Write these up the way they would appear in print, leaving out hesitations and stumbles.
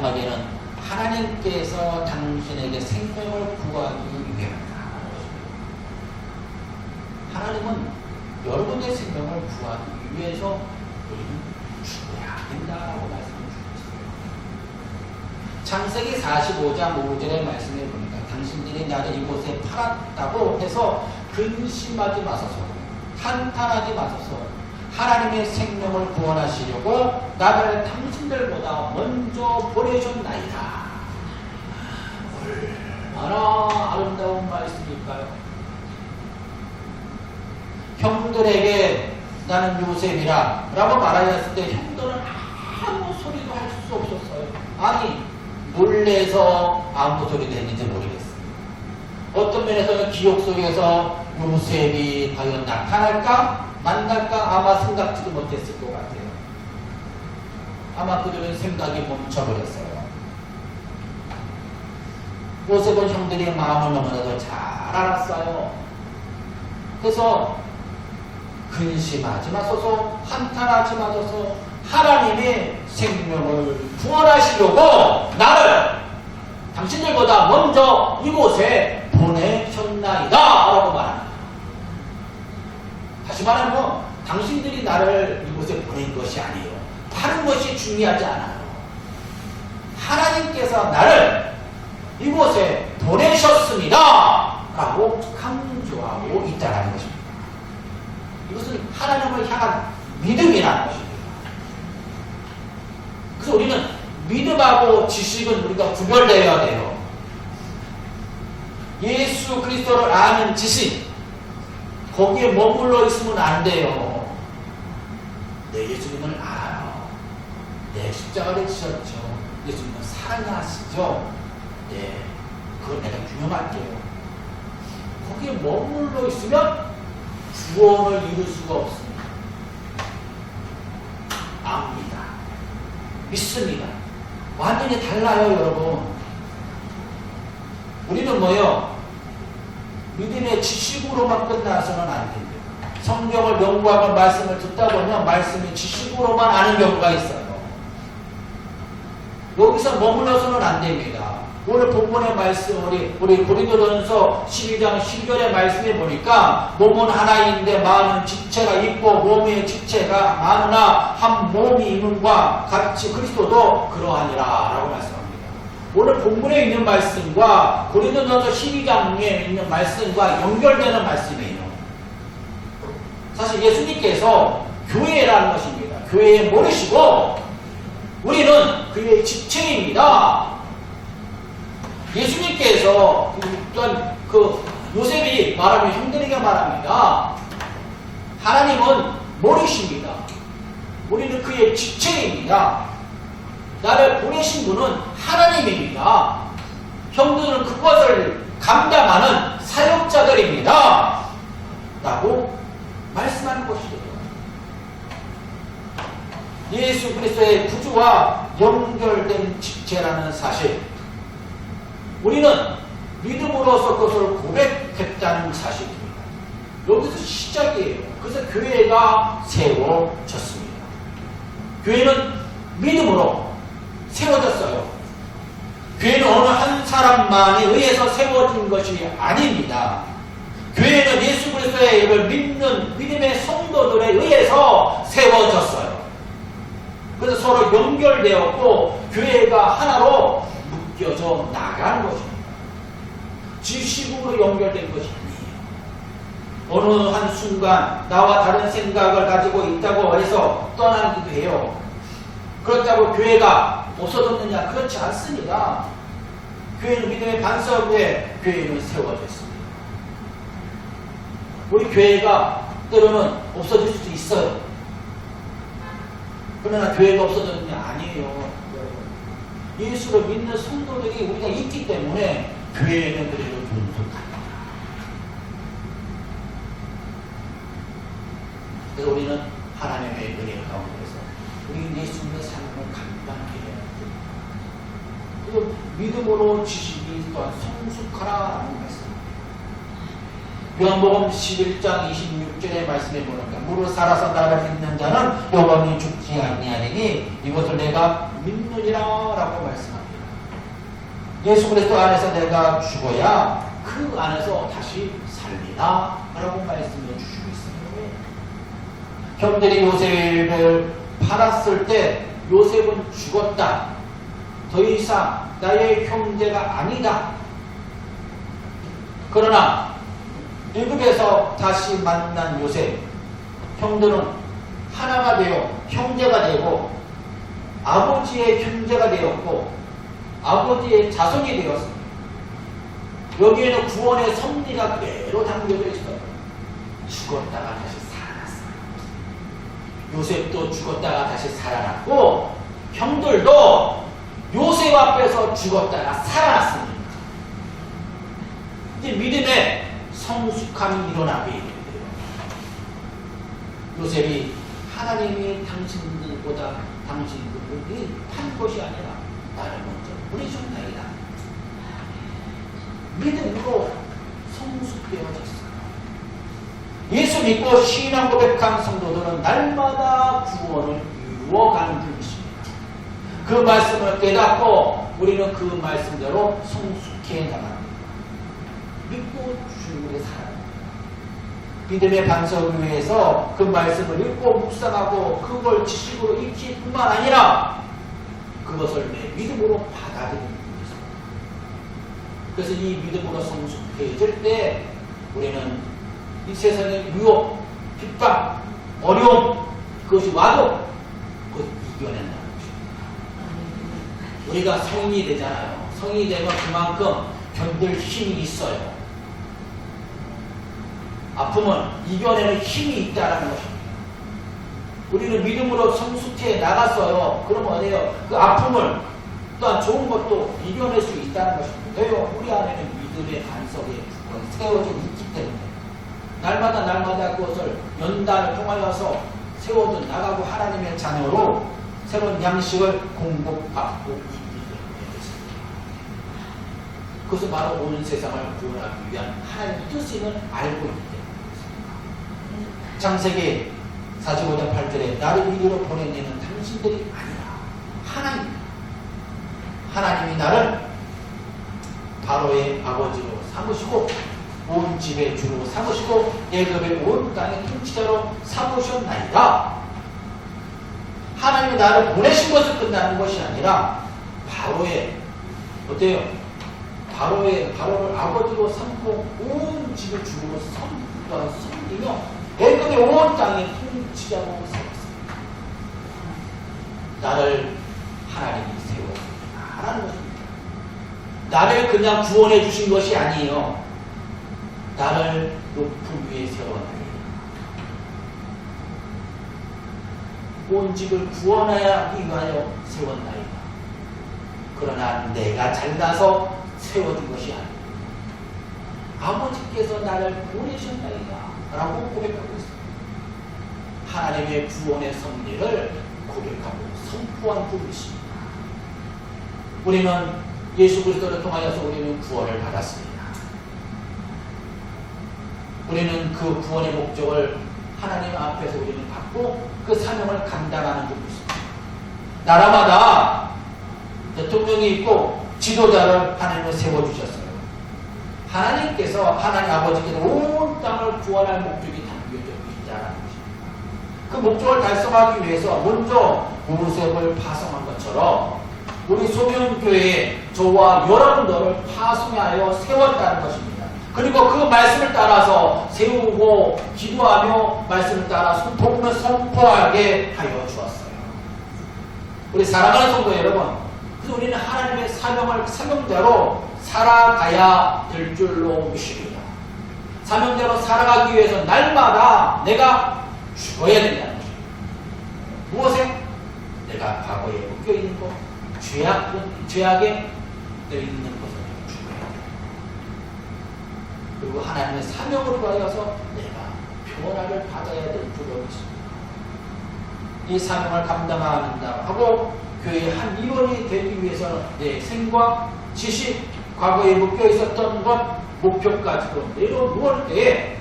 마지막에는 하나님께서 당신에게 생명을 구하기 위함이다. 하나님은 여러분의 생명을 구하기 위해서 우리는 죽어야 된다라고 말씀을 주셨어요. 창세기 45장 5절의 말씀에 보니까 당신들이 나를 이곳에 팔았다고 해서 근심하지 마소서, 한탄하지 마소서. 하나님의 생명을 구원하시려고 나를 당신들보다 먼저 보내셨나이다. 얼마나 아름다운 말씀일까요? 형들에게 나는 요셉이라 라고 말하였을 때 형들은 아무 소리도 할 수 없었어요. 아니, 놀래서 아무 소리도 했는지 모르겠어요. 어떤 면에서는 기억 속에서 요셉이 과연 나타날까? 만날까? 아마 생각지도 못했을 것 같아요. 아마 그들은 생각이 멈춰버렸어요. 요셉은 형들의 마음을 너무나도 잘 알았어요. 그래서 근심하지 마소서, 한탄하지 마소서, 하나님의 생명을 구원하시려고 나를 당신들보다 먼저 이곳에 보내셨나이다 라고 말합니다. 다시 말하면 당신들이 나를 이곳에 보낸 것이 아니에요. 다른 것이 중요하지 않아요. 하나님께서 나를 이곳에 보내셨습니다 라고 강조하고 있다는 것입니다. 이것은 하나님을 향한 믿음이라는 것입니다. 그래서 우리는 믿음하고 지식은 우리가 구별되어야 돼요. 예수 그리스도를 아는 지식, 거기에 머물러 있으면 안 돼요. 내 예수님을 알아요. 내 십자가를 지셨죠. 예수님은 사랑하시죠. 네, 그건 내가 규명할게요. 거기에 머물러 있으면 구원을 이룰 수가 없습니다. 압니다. 믿습니다. 완전히 달라요, 여러분. 우리는 뭐요? 믿음의 지식으로만 끝나서는 안 됩니다. 성경을 연구하고 말씀을 듣다 보면 말씀이 지식으로만 아는 경우가 있어요. 여기서 머물러서는 안 됩니다. 오늘 본문의 말씀, 우리 고린도전서 12장 12절의 말씀에 보니까 몸은 하나인데 많은 지체가 있고 몸의 지체가 많으나 한 몸이 있는과 같이 그리스도도 그러하니라 라고 말씀합니다. 오늘 본문에 있는 말씀과 고린도전서 12장에 있는 말씀과 연결되는 말씀이에요. 사실 예수님께서 교회라는 것입니다. 교회의 머리시고 우리는 그의 지체입니다. 예수님께서 요셉이 말하면 형들에게 말합니다. 하나님은 머리십니다. 우리는 그의 지체입니다. 나를 보내신 분은 하나님입니다. 형들은 그것을 감당하는 사역자들입니다. 라고 말씀하는 것이죠. 예수 그리스도의 구주와 연결된 지체라는 사실, 우리는 믿음으로서 그것을 고백했다는 사실입니다. 여기서 시작이에요. 그래서 교회가 세워졌습니다. 교회는 믿음으로 세워졌어요. 교회는 어느 한 사람만에 의해서 세워진 것이 아닙니다. 교회는 예수 그리스도의 이를 믿는 믿음의 성도들에 의해서 세워졌어요. 그래서 서로 연결되었고 교회가 하나로 묶여져 나가는 것입니다. 지식으로 연결된 것이 아니에요. 어느 한 순간 나와 다른 생각을 가지고 있다고 해서 떠나기도 해요. 그렇다고 교회가 없어졌느냐? 그렇지 않습니다. 교회는 믿음의 반석 위에 교회는 세워졌습니다. 우리 교회가 때로는 없어질 수도 있어요. 그러나 교회가 없어졌느냐? 아니에요. 예수를 믿는 성도들이 우리가 있기 때문에 교회는 그래도 존속합니다. 그래서 우리는 하나님의 은혜 가운데서 우리 예수님의 삶을 감당해야 됩니다. 그리고 믿음으로 지식이 또한 성숙하라는 말씀입니다. 요한복음 11장 26절의 말씀에 보니까 무릇 살아서 나를 믿는 자는 영원히 죽지 아니하리니 이것을 내가 믿느니라 라고 말씀합니다. 예수 그리스도 안에서 내가 죽어야 그 안에서 다시 살리라 라고 말씀해 주시고 있습니다. 형들이 요셉을 팔았을 때 요셉은 죽었다. 더 이상 나의 형제가 아니다. 그러나 애굽에서 다시 만난 요셉, 형들은 하나가 되어 형제가 되고 아버지의 형제가 되었고 아버지의 자손이 되었습니다. 여기에는 구원의 섭리가 그대로 담겨져 있어요. 죽었다가 다시 살아났어요. 요셉도 죽었다가 다시 살아났고 형들도 요셉 앞에서 죽었다가 살아났습니다. 이제 믿음의 성숙함이 일어나게 됩니다. 요셉이 하나님이 당신들보다 당신들을 판 것이 아니라 나를 먼저 보내셨나이다. 믿음으로 성숙되어졌어요. 예수 믿고 신앙 고백한 성도들은 날마다 구원을 이루어가는 분이십니다. 그 말씀을 깨닫고 우리는 그 말씀대로 성숙해 나갑니다. 믿고 주님을 살아갑니다. 믿음의 반석을 위해서 그 말씀을 읽고 묵상하고 그걸 지식으로 익힐 뿐만 아니라 그것을 내 믿음으로 받아들이는 것입니다. 그래서 이 믿음으로 성숙해질 때 우리는 이 세상의 유혹, 핍박, 어려움 그것이 와도 그것 이겨낸다는 것입니다. 우리가 성인이 되잖아요. 성인이 되면 그만큼 견딜 힘이 있어요. 아픔은 이겨내는 힘이 있다는 것입니다. 우리는 믿음으로 성숙해 나갔어요. 그러면 어때요? 그 아픔을 또한 좋은 것도 이겨낼 수 있다는 것입니다. 왜요? 우리 안에는 믿음의 반석에 세워져 있기 때문에 날마다 그것을 연단을 통하여서 세워져 나가고 하나님의 자녀로 새로운 양식을 공급받고 있기 때문에 그것은 바로 온 세상을 구원하기 위한 하나님의 뜻임을 알고 있기 때문에 창세기 45장 8절에 나를 이리로 보낸 이는 당신들이 아니라 하나님이다. 하나님이 나를 바로의 아버지로 삼으시고 온 집의 주로 삼으시고 애굽의 온 땅의 통치자로 삼으셨나이다. 하나님이 나를 보내신 것을 끝나는 것이 아니라 바로의 어때요? 바로를 아버지로 삼고 온 집의 주로 섬기며 애굽의 온 땅의 통치자로 세웠습니다. 나를 하나님이 세웠습니다. 라는 것입니다. 나를 그냥 구원해 주신 것이 아니에요. 나를 높은 위에 세워놨습니다. 온 집을 구원하기 위하여 세웠나이다. 그러나 내가 잘나서 세워준 것이 아니다. 아버지께서 나를 보내셨나이다. 라고 고백하고 있습니다. 하나님의 구원의 섭리를 고백하고 선포한 분이십니다. 우리는 예수 그리스도를 통하여서 우리는 구원을 받았습니다. 우리는 그 구원의 목적을 하나님 앞에서 우리는 받고 그 사명을 감당하는 분이십니다. 나라마다 대통령이 있고 지도자를 하나님을 세워주셨어요. 하나님께서 하나님 아버지께서 온 땅을 구원할 목적이 담겨져 있다는 것입니다. 그 목적을 달성하기 위해서 먼저 요셉을 파송한 것처럼 우리 소명교회에 저와 여러분들을 파송하여 세웠다는 것입니다. 그리고 그 말씀을 따라서 세우고 기도하며 말씀을 따라 복음을 선포하게 하여 주었어요. 우리 사랑하는 성도 여러분, 그래서 우리는 하나님의 사명대로 살아가야 될 줄로 믿습니다. 사명대로 살아가기 위해서 날마다 내가 죽어야 된다는 것입니다. 무엇에? 내가 과거에 묶여있는 것, 죄악에 있는 것을 죽어야 된다. 그리고 하나님의 사명을 위하여서 내가 변화를 받아야 될 줄로 믿습니다. 이 사명을 감당한다 하고 교회의 한 일원이 되기 위해서는 내 생과 지식, 과거에 묶여 있었던 것, 목표까지도 내려놓을 때에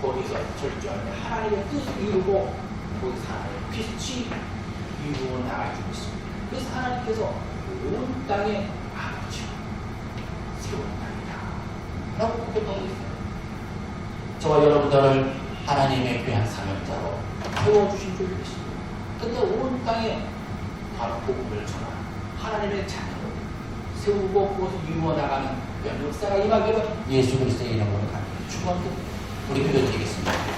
거기서 철저하게 하나님의 뜻을 이루고 거기서 하나님의 빛이 이루어 나갈 수 있습니다. 그래서 하나님께서 온 땅의 아버지요 새로운 땅이다 라고 고백하고 있어요. 저와 여러분들을 하나님의 귀한 사명자로 세워주신 줄 믿습니다. 근데 온 땅에 바로 복음을 전하 하나님의 자녀로 세우고 그것을 이루어나가는 역사가 임하기를 예수 그리스도의 이름으로 간절히 축원드립니다. 우리 기도드리겠습니다.